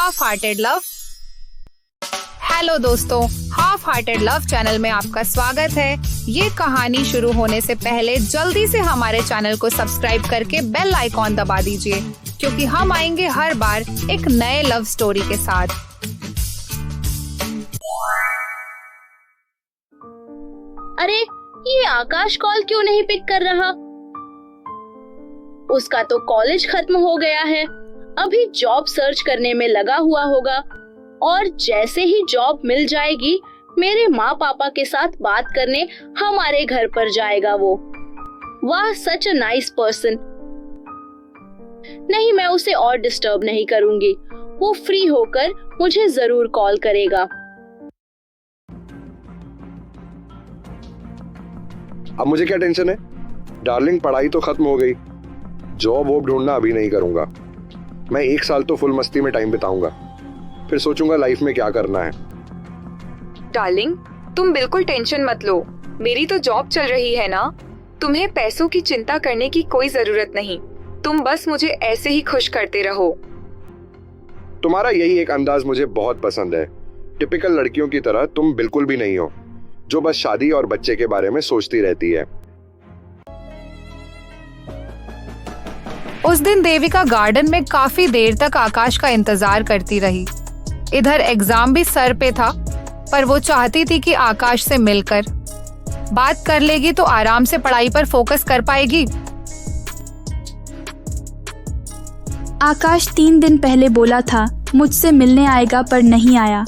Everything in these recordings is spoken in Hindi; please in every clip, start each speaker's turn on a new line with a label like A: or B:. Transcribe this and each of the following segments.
A: Half hearted love. हेलो दोस्तों, हाफ हार्टेड लव चैनल में आपका स्वागत है। ये कहानी शुरू होने से पहले जल्दी से हमारे चैनल को सब्सक्राइब करके बेल आइकॉन दबा दीजिए, क्योंकि हम आएंगे हर बार एक नए लव स्टोरी के साथ।
B: अरे ये आकाश कॉल क्यों नहीं पिक कर रहा? उसका तो कॉलेज खत्म हो गया है, अभी जॉब सर्च करने में लगा हुआ होगा और जैसे ही जॉब मिल जाएगी मेरे माँ पापा के साथ बात करने हमारे घर पर जाएगा वो। वाह, सच अ नाइस पर्सन। नहीं, मैं उसे और डिस्टर्ब नहीं करूंगी, वो फ्री होकर मुझे जरूर कॉल करेगा।
C: अब मुझे क्या टेंशन है? डार्लिंग, पढ़ाई तो खत्म हो गई, जॉब वॉब ढूंढना अभी नहीं करूंगा। मैं 1 साल तो फुल मस्ती में टाइम बिताऊंगा, फिर सोचूंगा लाइफ में क्या करना है।
D: डार्लिंग, तुम बिल्कुल टेंशन मत लो, मेरी तो जॉब चल रही है ना। तुम्हें पैसों की चिंता करने की कोई जरूरत नहीं, तुम बस मुझे ऐसे ही खुश करते रहो।
C: तुम्हारा यही एक अंदाज मुझे बहुत पसंद है। टिपिकल लड़कियों की तरह तुम बिल्कुल भी नहीं हो, जो बस शादी और बच्चे के बारे में सोचती रहती है।
A: उस दिन देविका गार्डन में काफी देर तक आकाश का इंतजार करती रही। इधर एग्जाम भी सर पे था, पर वो चाहती थी कि आकाश से मिलकर बात कर लेगी तो आराम से पढ़ाई पर फोकस कर पाएगी।
E: आकाश 3 दिन पहले बोला था मुझसे मिलने आएगा, पर नहीं आया।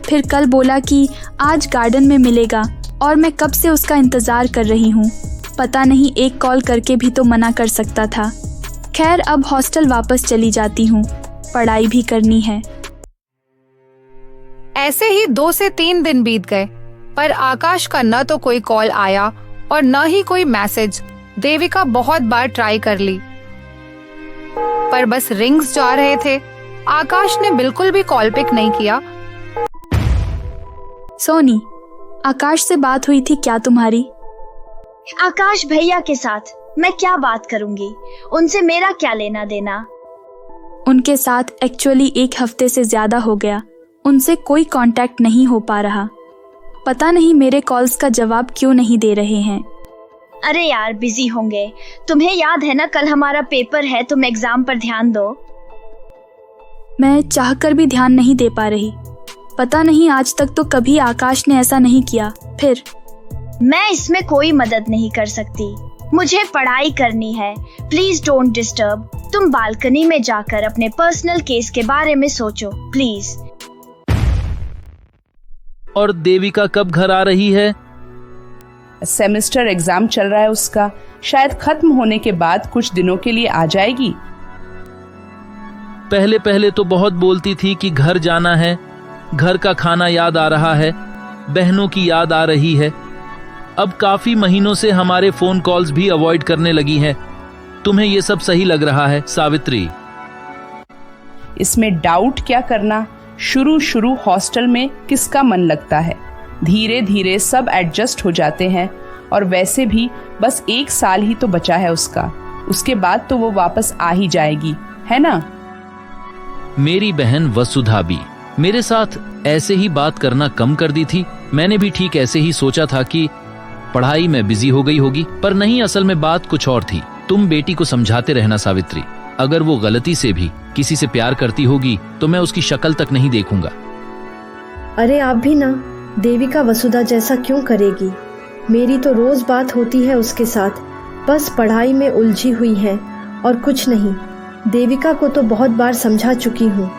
E: फिर कल बोला कि आज गार्डन में मिलेगा और मैं कब से उसका इंतजार कर रही हूँ। पता नहीं एक कॉल करके भी तो मना कर सकता था। खैर, अब हॉस्टल वापस चली जाती हूँ, पढ़ाई भी करनी है।
A: ऐसे ही 2 से 3 दिन बीत गए, पर आकाश का न तो कोई कॉल आया और न ही कोई मैसेज। देविका बहुत बार ट्राई कर ली, पर बस रिंग्स जा रहे थे। आकाश ने बिल्कुल भी कॉल पिक नहीं किया।
E: सोनी, आकाश से बात हुई थी क्या तुम्हारी?
F: आकाश भैया के साथ मैं क्या बात करूंगी, उनसे मेरा क्या लेना देना।
E: उनके साथ एक्चुअली 1 हफ्ते से ज्यादा हो गया, उनसे कोई कांटेक्ट नहीं हो पा रहा। पता नहीं मेरे कॉल्स का जवाब क्यों नहीं दे रहे हैं।
F: अरे यार, बिजी होंगे। तुम्हें याद है ना, कल हमारा पेपर है, तुम एग्जाम पर ध्यान दो।
E: मैं चाहकर भी ध्यान नहीं दे पा रही। पता नहीं आज तक तो कभी आकाश ने ऐसा नहीं किया। फिर
F: मैं इसमें कोई मदद नहीं कर सकती, मुझे पढ़ाई करनी है। Please don't disturb. तुम बालकनी में जाकर अपने पर्सनल केस के बारे में सोचो प्लीज।
G: और देविका कब घर आ रही है?
H: सेमेस्टर एग्जाम चल रहा है उसका, शायद खत्म होने के बाद कुछ दिनों के लिए आ जाएगी।
G: पहले पहले तो बहुत बोलती थी कि घर जाना है, घर का खाना याद आ रहा है, बहनों की याद आ रही है। अब काफी महीनों से हमारे फोन कॉल्स भी अवॉइड करने लगी है। तुम्हें ये सब सही लग रहा है सावित्री?
H: इसमें डाउट क्या करना, शुरू हॉस्टल में किसका मन लगता है। धीरे धीरे सब एडजस्ट हो जाते हैं, और वैसे भी बस 1 साल ही तो बचा है उसका, उसके बाद तो वो वापस आ ही जाएगी, है ना?
G: मेरी बहन वसुधा भी मेरे साथ ऐसे ही बात करना कम कर दी थी। मैंने भी ठीक ऐसे ही सोचा था कि पढ़ाई में बिजी हो गई होगी, पर नहीं, असल में बात कुछ और थी। तुम बेटी को समझाते रहना सावित्री, अगर वो गलती से भी किसी से प्यार करती होगी तो मैं उसकी शक्ल तक नहीं देखूंगा।
I: अरे आप भी ना, देविका वसुधा जैसा क्यों करेगी? मेरी तो रोज बात होती है उसके साथ, बस पढ़ाई में उलझी हुई है और कुछ नहीं। देविका को तो बहुत बार समझा चुकी हूँ।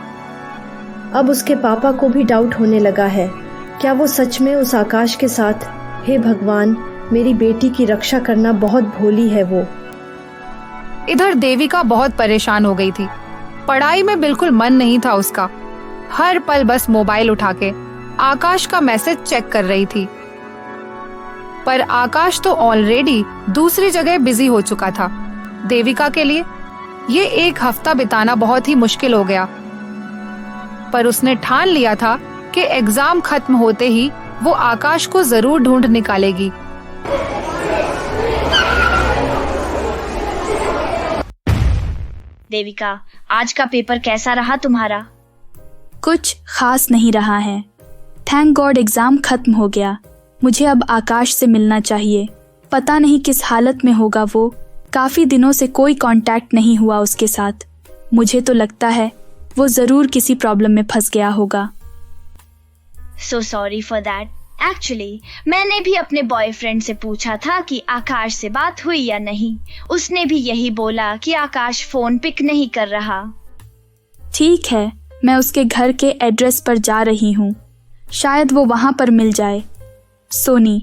I: अब उसके पापा को भी डाउट होने लगा है, क्या वो सच में उस आकाश के साथ? हे भगवान, मेरी बेटी की रक्षा करना, बहुत भोली है वो।
A: इधर देविका बहुत परेशान हो गई थी। पढ़ाई में बिल्कुल मन नहीं था उसका। हर पल बस मोबाइल उठा के आकाश का मैसेज चेक कर रही थी, पर आकाश तो ऑलरेडी दूसरी जगह बिजी हो चुका था। देविका के लिए ये 1 हफ्ता बिताना बहुत ही मुश्किल हो गया, पर उसने ठान लिया था कि एग्जाम खत्म होते ही वो आकाश को जरूर ढूंढ निकालेगी।
F: देविका, आज का पेपर कैसा रहा तुम्हारा?
E: कुछ खास नहीं रहा है। थैंक गॉड एग्जाम खत्म हो गया। मुझे अब आकाश से मिलना चाहिए। पता नहीं किस हालत में होगा वो। काफी दिनों से कोई कांटेक्ट नहीं हुआ उसके साथ। मुझे तो लगता है वो जरूर किसी प्रॉब्लम में फंस गया होगा।
F: So sorry for that. Actually मैंने भी अपने बॉयफ्रेंड से पूछा था कि आकाश से बात हुई या नहीं। उसने भी यही बोला कि आकाश फोन पिक नहीं कर रहा।
E: ठीक है, मैं उसके घर के एड्रेस पर जा रही हूँ। शायद वो वहाँ पर मिल जाए। सोनी,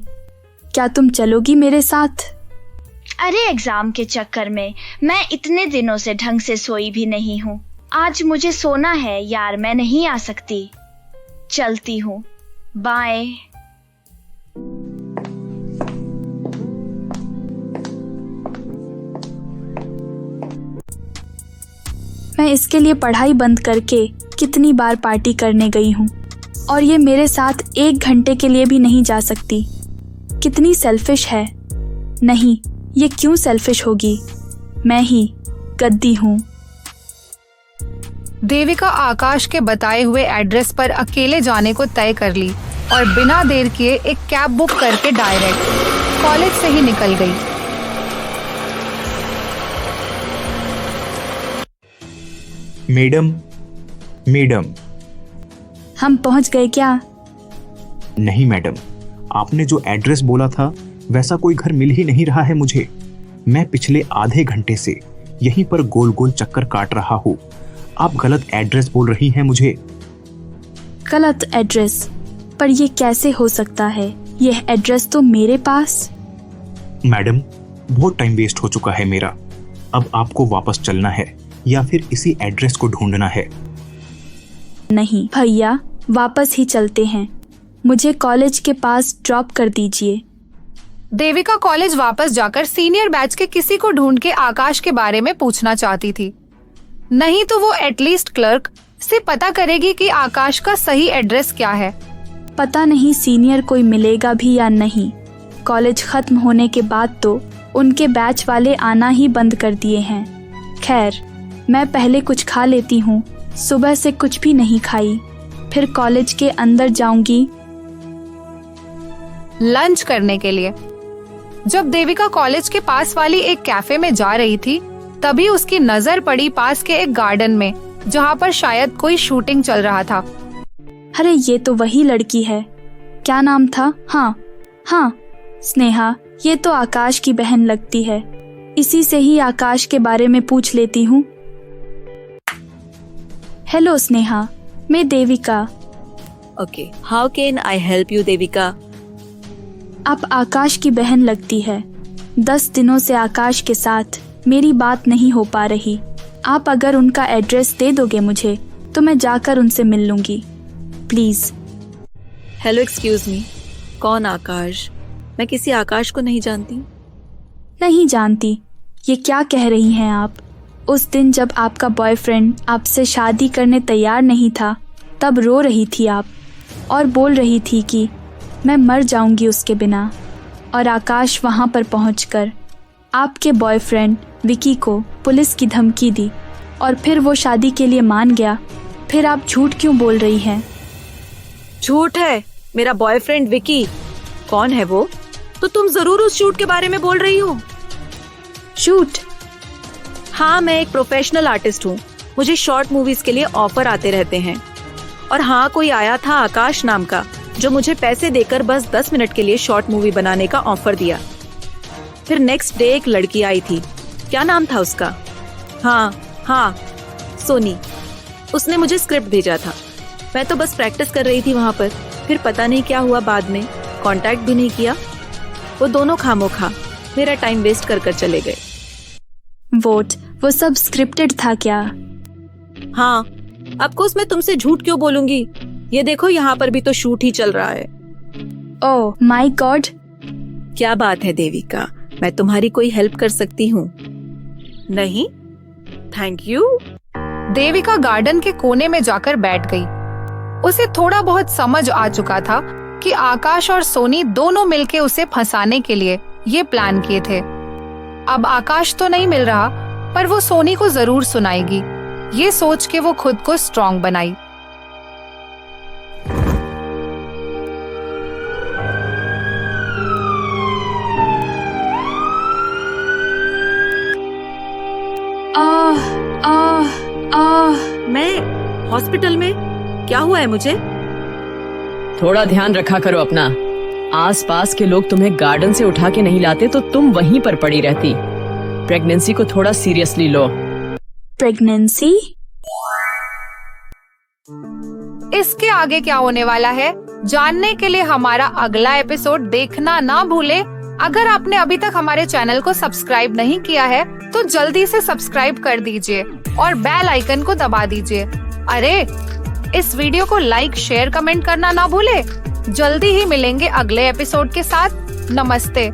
E: क्या तुम चलोगी मेरे साथ?
F: अरे एग्जाम के चक्कर में मैं इतने दिनों से ढंग से सोई भी नहीं हूँ। आज मुझे सोना है यार, मैं नहीं आ सकती। चलती हूँ, बाय।
E: मैं इसके लिए पढ़ाई बंद करके कितनी बार पार्टी करने गई हूँ और ये मेरे साथ 1 घंटे के लिए भी नहीं जा सकती। कितनी सेल्फिश है। नहीं, ये क्यों सेल्फिश होगी? मैं ही गद्दी हूँ।
A: देविका आकाश के बताए हुए एड्रेस पर अकेले जाने को तय कर ली और बिना देर किए एक कैब बुक करके डायरेक्ट कॉलेज से ही निकल गई।
J: मैडम।
E: हम पहुंच गए क्या?
J: नहीं मैडम, आपने जो एड्रेस बोला था वैसा कोई घर मिल ही नहीं रहा है मुझे। मैं पिछले आधे घंटे से यहीं पर गोल गोल चक्कर काट रहा हूँ। आप गलत एड्रेस बोल रही हैं मुझे।
E: गलत एड्रेस? पर ये कैसे हो सकता है? यह एड्रेस तो मेरे पास।
J: मैडम, बहुत टाइम वेस्ट हो चुका है मेरा। अब आपको वापस चलना है या फिर इसी एड्रेस को ढूंढना है?
E: नहीं भैया, वापस ही चलते हैं। मुझे कॉलेज के पास ड्रॉप कर दीजिए।
A: देविका कॉलेज वापस जाकर सीनियर बैच के किसी को ढूंढ के आकाश के बारे में पूछना चाहती थी। नहीं तो वो एटलीस्ट क्लर्क से पता करेगी कि आकाश का सही एड्रेस क्या है।
E: पता नहीं सीनियर कोई मिलेगा भी या नहीं। कॉलेज खत्म होने के बाद तो उनके बैच वाले आना ही बंद कर दिए हैं। खैर, मैं पहले कुछ खा लेती हूँ। सुबह से कुछ भी नहीं खाई। फिर कॉलेज के अंदर जाऊंगी
A: लंच करने के लिए। जब देविका कॉलेज के पास वाली एक कैफे में जा रही थी, तभी उसकी नजर पड़ी पास के एक गार्डन में, जहाँ पर शायद कोई शूटिंग चल रहा था।
E: अरे ये तो वही लड़की है। क्या नाम था? हाँ, स्नेहा। ये तो आकाश की बहन लगती है। इसी से ही आकाश के बारे में पूछ लेती हूँ। हेलो स्नेहा, मैं Devika.
K: Okay, how can I help you Devika?
E: आप आकाश की बहन लगती है। 10 दिनों से आकाश के साथ मेरी बात नहीं हो पा रही। आप अगर उनका एड्रेस दे दोगे मुझे तो मैं जाकर उनसे मिल लूंगी, प्लीज।
K: हेलो, एक्सक्यूज मी, कौन आकाश? मैं किसी आकाश को नहीं जानती।
E: नहीं जानती? ये क्या कह रही हैं आप? उस दिन जब आपका बॉयफ्रेंड आपसे शादी करने तैयार नहीं था, तब रो रही थी आप और बोल रही थी कि मैं मर जाऊंगी उसके बिना। और आकाश वहां पर पहुंचकर आपके बॉयफ्रेंड विकी को पुलिस की धमकी दी और फिर वो शादी के लिए मान गया। फिर आप झूठ क्यों बोल रही हैं?
K: झूठ है? मेरा बॉयफ्रेंड विकी? कौन है वो? तो तुम जरूर उस शूट के बारे में बोल रही हो।
E: शूट?
K: हाँ, मैं एक प्रोफेशनल आर्टिस्ट हूँ। मुझे शॉर्ट मूवीज के लिए ऑफर आते रहते हैं। और हाँ, कोई आया था आकाश नाम का, जो मुझे पैसे देकर बस 10 मिनट के लिए शॉर्ट मूवी बनाने का ऑफर दिया। फिर नेक्स्ट डे एक लड़की आई थी। क्या नाम था उसका? हाँ, सोनी। उसने मुझे स्क्रिप्ट भेजा था। मैं तो बस प्रैक्टिस कर रही थी वहां पर। फिर पता नहीं क्या हुआ, बाद में कांटेक्ट भी नहीं किया। वो दोनों खामोखा मेरा टाइम वेस्ट कर चले गए।
E: वो सब स्क्रिप्टेड था क्या?
K: हाँ, ऑफकोर्स मैं तुमसे झूठ क्यों बोलूंगी? ये देखो, यहाँ पर भी तो शूट ही चल रहा है।
E: Oh my God.
K: क्या बात है देविका, मैं तुम्हारी कोई हेल्प कर सकती हूँ? नहीं, थैंक यू।
A: देविका गार्डन के कोने में जाकर बैठ गई। उसे थोड़ा बहुत समझ आ चुका था कि आकाश और सोनी दोनों मिलके उसे फंसाने के लिए ये प्लान किए थे। अब आकाश तो नहीं मिल रहा, पर वो सोनी को जरूर सुनाएगी। ये सोच के वो खुद को स्ट्रॉन्ग बनाई।
K: हॉस्पिटल में? क्या हुआ है मुझे?
L: थोड़ा ध्यान रखा करो अपना। आसपास के लोग तुम्हें गार्डन से उठा के नहीं लाते तो तुम वहीं पर पड़ी रहती। प्रेगनेंसी को थोड़ा सीरियसली लो।
E: प्रेगनेंसी?
A: इसके आगे क्या होने वाला है जानने के लिए हमारा अगला एपिसोड देखना ना भूले। अगर आपने अभी तक हमारे चैनल को सब्सक्राइब नहीं किया है तो जल्दी से सब्सक्राइब कर दीजिए और बेल आइकन को दबा दीजिए। अरे इस वीडियो को लाइक, शेयर, कमेंट करना ना भूले। जल्दी ही मिलेंगे अगले एपिसोड के साथ। नमस्ते।